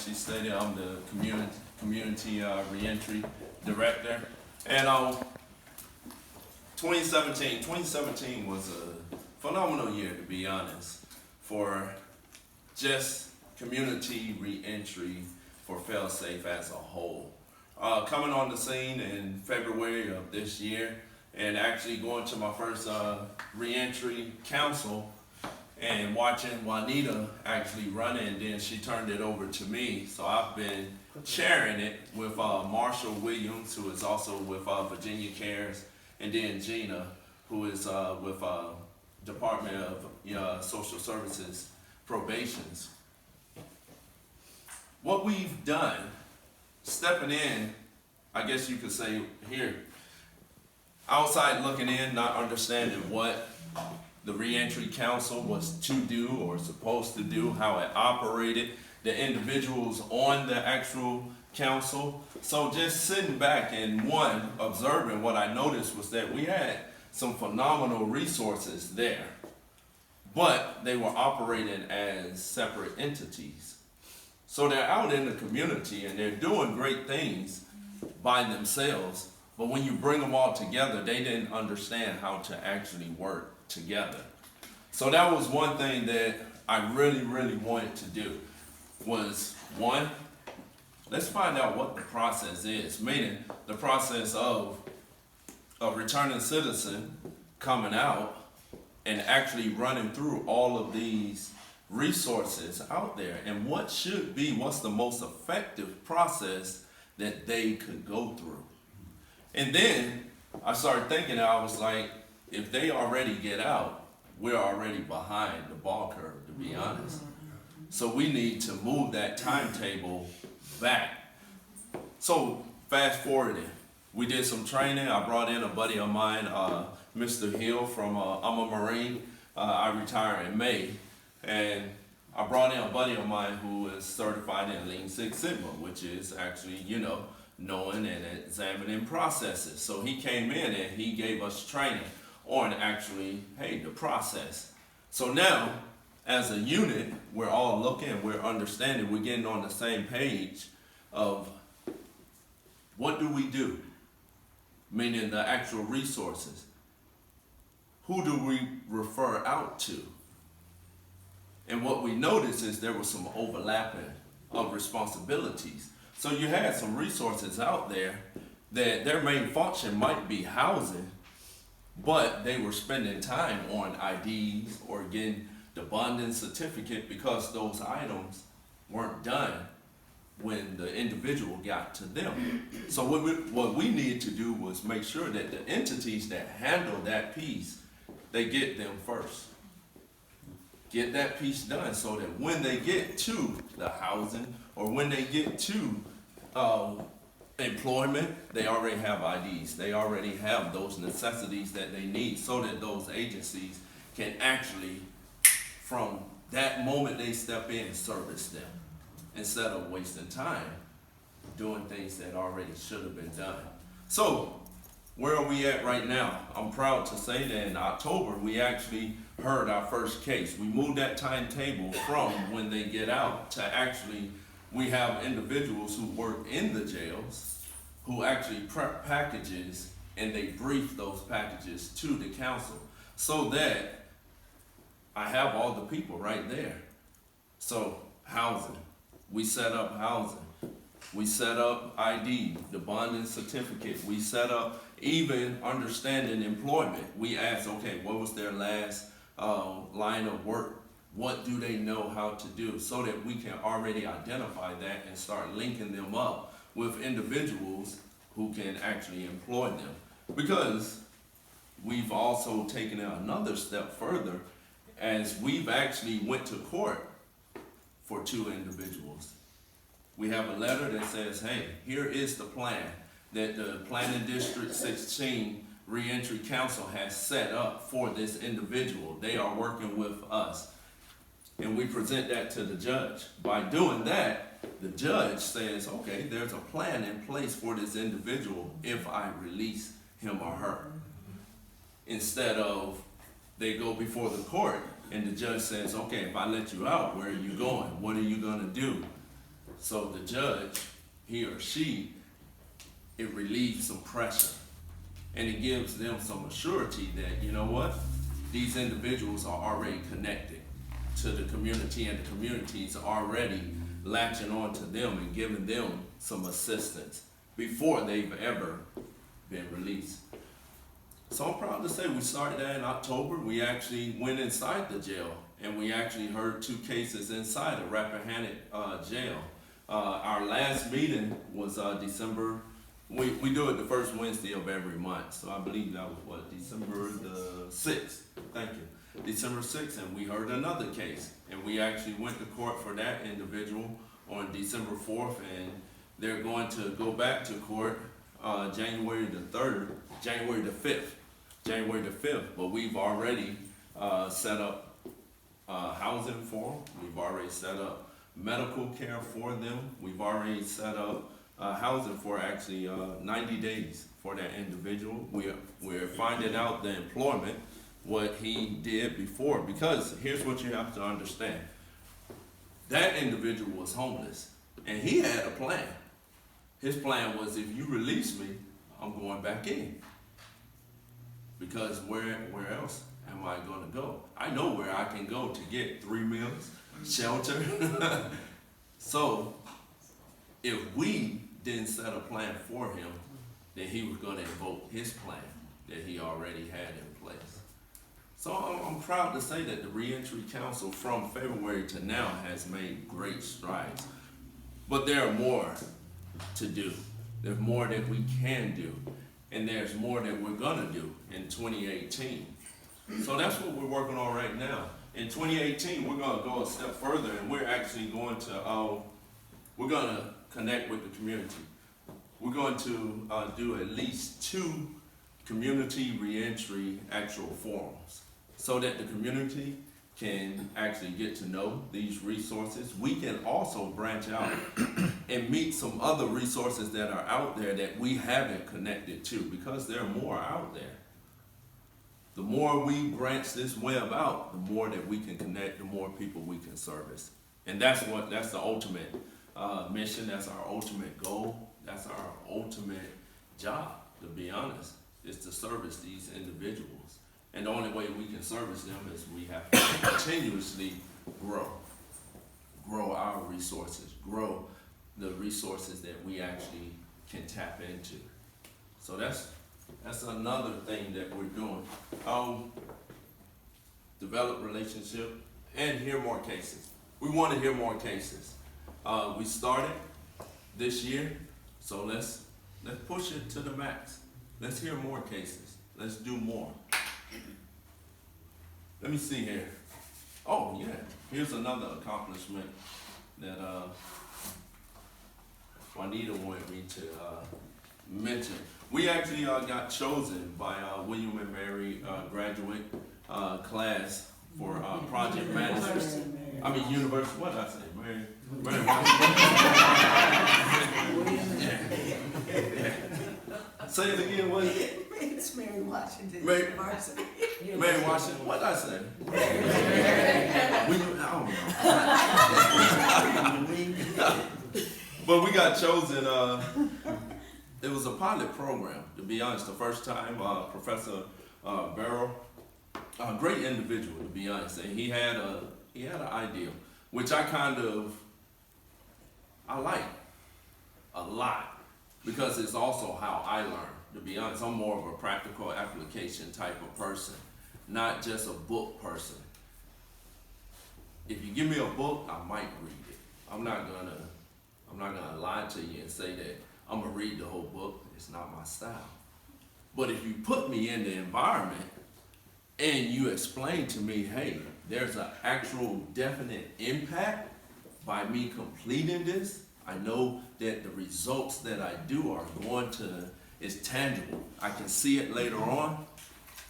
she stated, I'm the Community Reentry Director. And 2017 was a phenomenal year, to be honest, for just community reentry for FailSafe as a whole. Coming on the scene in February of this year and actually going to my first reentry council and watching Juanita actually run it, and then she turned it over to me. So I've been chairing it with Marshall Williams, who is also with Virginia Cares, and then Gina, who is with Department of Social Services Probations. What we've done, stepping in, I guess you could say here, outside looking in, not understanding what the Reentry Council was to do or supposed to do, how it operated, the individuals on the actual council. So just sitting back and observing, what I noticed was that we had some phenomenal resources there, but they were operating as separate entities. So they're out in the community and they're doing great things by themselves, but when you bring them all together, they didn't understand how to actually work together. So that was one thing that I really wanted to do, was one, let's find out what the process is, meaning the process of a returning citizen coming out and actually running through all of these resources out there, and what's the most effective process that they could go through. And then I started thinking, I was like, if they already get out, we're already behind the ball curve, to be honest. So we need to move that timetable back. So fast forwarding, we did some training. I brought in a buddy of mine, Mr. Hill from, I'm a Marine. I retired in May. And I brought in a buddy of mine who is certified in Lean Six Sigma, which is actually, knowing and examining processes. So he came in and he gave us training on actually, the process. So now, as a unit, we're all looking, we're understanding, we're getting on the same page of what do we do? Meaning the actual resources. Who do we refer out to? And what we noticed is there was some overlapping of responsibilities. So you had some resources out there that their main function might be housing, but they were spending time on IDs or getting the bonding certificate because those items weren't done when the individual got to them. So what we needed to do was make sure that the entities that handle that piece, they get them first. Get that piece done so that when they get to the housing or when they get to employment, they already have IDs. They already have those necessities that they need so that those agencies can actually, from that moment they step in, service them instead of wasting time doing things that already should have been done. So where are we at right now? I'm proud to say that in October, we actually heard our first case. We moved that timetable from when they get out to actually, we have individuals who work in the jails who actually prep packages and they brief those packages to the council so that I have all the people right there. So housing, we set up housing. We set up ID, the bonding certificate. We set up even understanding employment. We asked, okay, what was their last line of work? What do they know how to do? So that we can already identify that and start linking them up with individuals who can actually employ them. Because we've also taken it another step further as we've actually went to court for 2 individuals. We have a letter that says, hey, here is the plan that the Planning District 16 Reentry Council has set up for this individual. They are working with us. And we present that to the judge. By doing that, the judge says, okay, there's a plan in place for this individual if I release him or her. Instead of they go before the court and the judge says, okay, if I let you out, where are you going? What are you going to do? So the judge, he or she, it relieves some pressure. And it gives them some assurity that, you know what, these individuals are already connected to the community, and the community is already latching on to them and giving them some assistance before they've ever been released. So I'm proud to say we started that in October. We actually went inside the jail, and we actually heard 2 cases inside the Rappahannock jail. Our last meeting was December. We do it the first Wednesday of every month, so I believe that was December the 6th. Thank you. December 6th, and we heard another case, and we actually went to court for that individual on December 4th, and they're going to go back to court January the 5th, but we've already set up housing for them. We've already set up medical care for them. We've already set up housing for actually 90 days for that individual. We're finding out the employment, what he did before, because here's what you have to understand. That individual was homeless, and he had a plan. His plan was, if you release me, I'm going back in. Because where else am I going to go? I know where I can go to get 3 meals, shelter. So if we didn't set a plan for him, then he was going to invoke his plan that he already had in place. So I'm proud to say that the Reentry Council from February to now has made great strides. But there are more to do. There's more that we can do. And there's more that we're gonna do in 2018. So that's what we're working on right now. In 2018, we're gonna go a step further, and we're actually going to, we're gonna connect with the community. We're going to do at least 2 community reentry actual forums, so that the community can actually get to know these resources. We can also branch out and meet some other resources that are out there that we haven't connected to, because there are more out there. The more we branch this web out, the more that we can connect, the more people we can service. And that's the ultimate mission, that's our ultimate goal, that's our ultimate job, to be honest, is to service these individuals. And the only way we can service them is we have to continuously grow our resources, grow the resources that we actually can tap into. So that's another thing that we're doing. Develop relationship and hear more cases. We want to hear more cases. We started this year, so let's push it to the max. Let's hear more cases. Let's do more. Let me see here. Oh yeah, here's another accomplishment that Juanita wanted me to mention. We actually got chosen by William and Mary graduate class for project managers. I mean, university. What did I say, Mary? Say it again. What? It's Mary Washington University. Mary Washington. What did I say? I don't know. But we got chosen. It was a pilot program, to be honest. The first time, Professor Barrow, a great individual, to be honest, and he had an idea, which I like a lot, because it's also how I learn. To be honest, I'm more of a practical application type of person, not just a book person. If you give me a book, I might read it. I'm not gonna lie to you and say that I'm gonna read the whole book. It's not my style. But if you put me in the environment and you explain to me, hey, there's an actual definite impact by me completing this, I know that the results that I do is tangible. I can see it later on,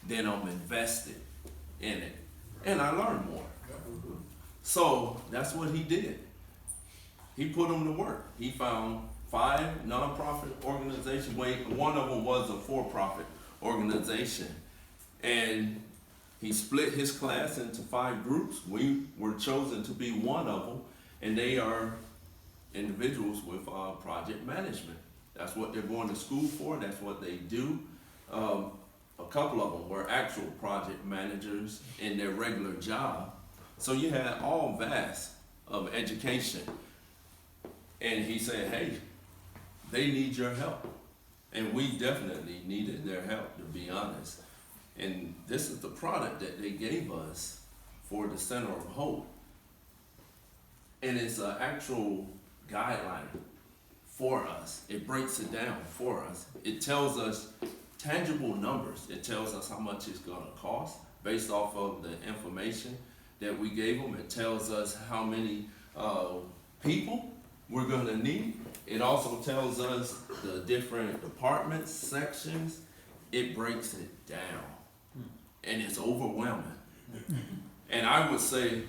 then I'm invested in it. And I learn more. So that's what he did. He put them to work. He found 5 nonprofit organizations. One of them was a for-profit organization. And he split his class into 5 groups. We were chosen to be one of them. And they are individuals with project management. That's what they're going to school for. That's what they do. A couple of them were actual project managers in their regular job. So you had all vast of education. And he said, hey, they need your help. And we definitely needed their help, to be honest. And this is the product that they gave us for the Center of Hope. And it's an actual guideline for us. It breaks it down for us. It tells us tangible numbers. It tells us how much it's going to cost based off of the information that we gave them. It tells us how many people we're going to need. It also tells us the different departments, sections. It breaks it down. And it's overwhelming. And I would say,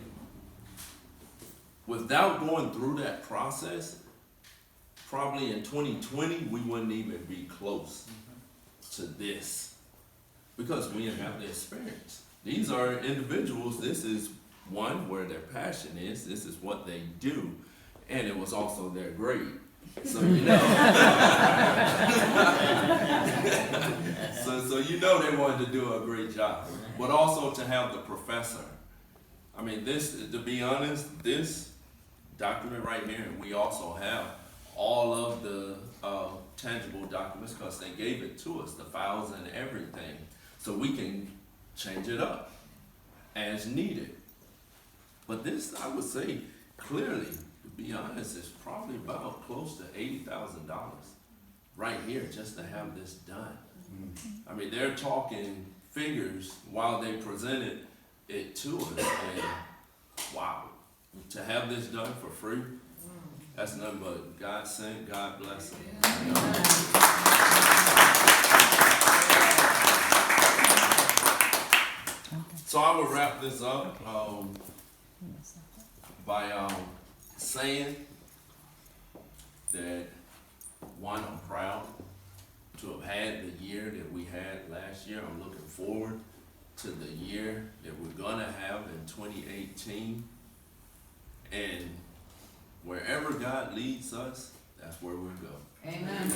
without going through that process, probably in 2020, we wouldn't even be close to this, because we didn't have the experience. These are individuals. This is one where their passion is. This is what they do. And it was also their grade. So you know, so you know they wanted to do a great job. But also to have the professor. I mean, this, to be honest, this document right here, and we also have all of the tangible documents, because they gave it to us, the files and everything, so we can change it up as needed. But this, I would say, clearly, to be honest, is probably about close to $80,000 right here just to have this done. I mean, they're talking figures while they presented it to us, and wow, to have this done for free, that's nothing but God sent, God bless them. So I will wrap this up by saying that, one, I'm proud to have had the year that we had last year. I'm looking forward to the year that we're gonna have in 2018. And wherever God leads us, that's where we'll go. Amen.